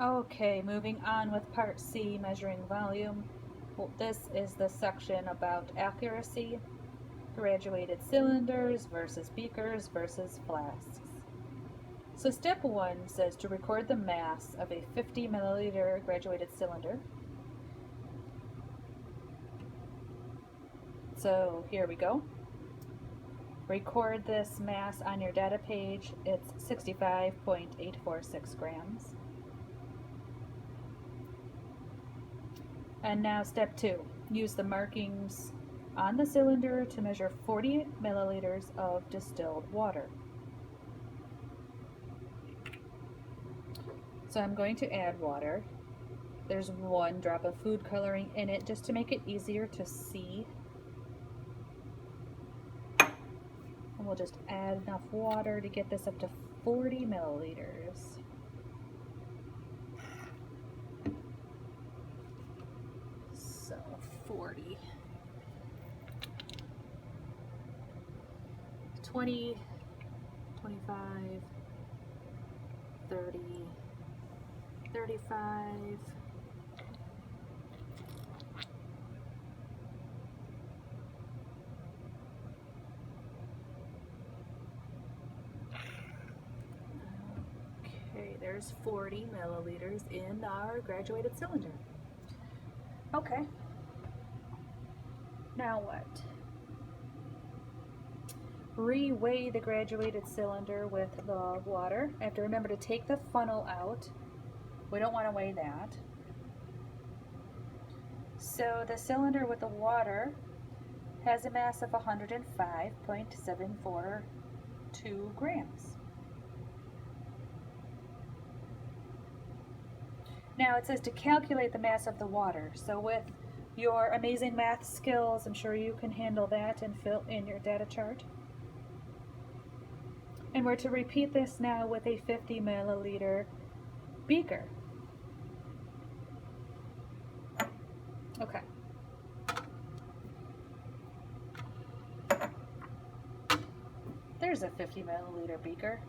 Okay, moving on with Part C, measuring volume. Well, this is the section about accuracy, graduated cylinders versus beakers versus flasks. So step 1 says to record the mass of a 50 milliliter graduated cylinder. So here we go. Record this mass on your data page. It's 65.846 grams. And now step 2, use the markings on the cylinder to measure 40 milliliters of distilled water. So I'm going to add water. There's 1 drop of food coloring in it just to make it easier to see. And we'll just add enough water to get this up to 40 milliliters. So 40. 20, 25, 30, 35, 40 milliliters in our graduated cylinder. Okay. Now what? Re-weigh the graduated cylinder with the water. I have to remember to take the funnel out. We don't want to weigh that. So the cylinder with the water has a mass of 105.742 grams. Now it says to calculate the mass of the water. So with your amazing math skills, I'm sure you can handle that and fill in your data chart. And we're to repeat this now with a 50 milliliter beaker. Okay. There's a 50 milliliter beaker.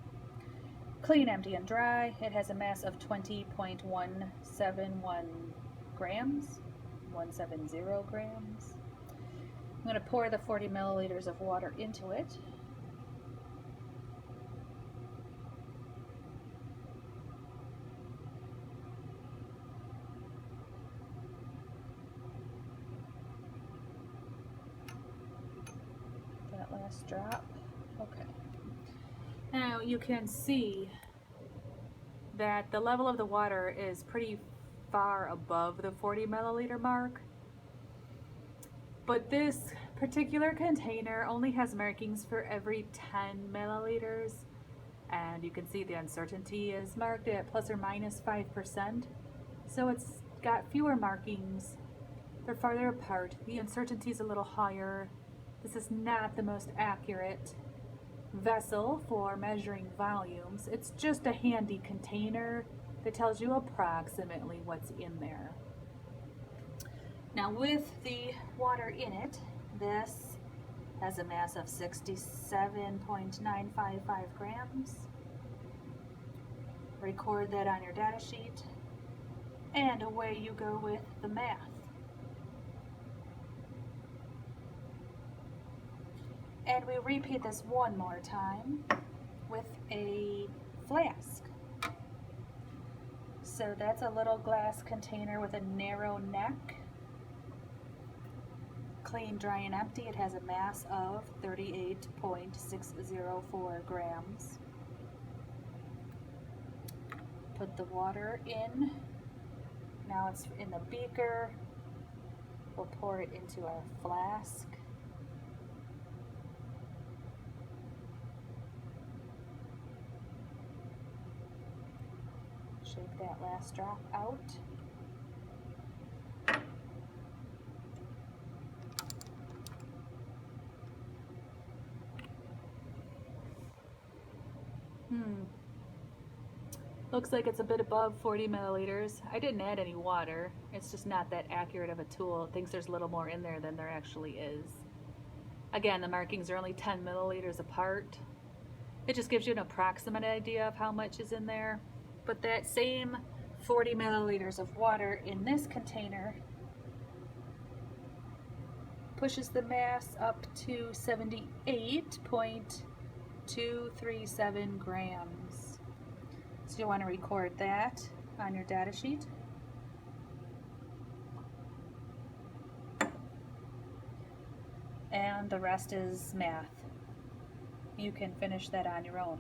Clean, empty, and dry. It has a mass of 20.171 grams. 170 grams. I'm going to pour the 40 milliliters of water into it. That last drop. Okay. Now you can see that the level of the water is pretty far above the 40 milliliter mark, but this particular container only has markings for every 10 milliliters, and you can see the uncertainty is marked at plus or minus 5%, so it's got fewer markings. They're farther apart. The uncertainty is a little higher. This is not the most accurate vessel for measuring volumes. It's just a handy container that tells you approximately what's in there. Now with the water in it, this has a mass of 67.955 grams. Record that on your data sheet, and away you go with the math. And we repeat this one more time with a flask. So that's a little glass container with a narrow neck. Clean, dry, and empty. It has a mass of 38.604 grams. Put the water in. Now it's in the beaker. We'll pour it into our flask. Shake that last drop out. Looks like it's a bit above 40 milliliters. I didn't add any water. It's just not that accurate of a tool. It thinks there's a little more in there than there actually is. Again, the markings are only 10 milliliters apart. It just gives you an approximate idea of how much is in there. But that same 40 milliliters of water in this container pushes the mass up to 78.237 grams. So you want to record that on your data sheet. And the rest is math. You can finish that on your own.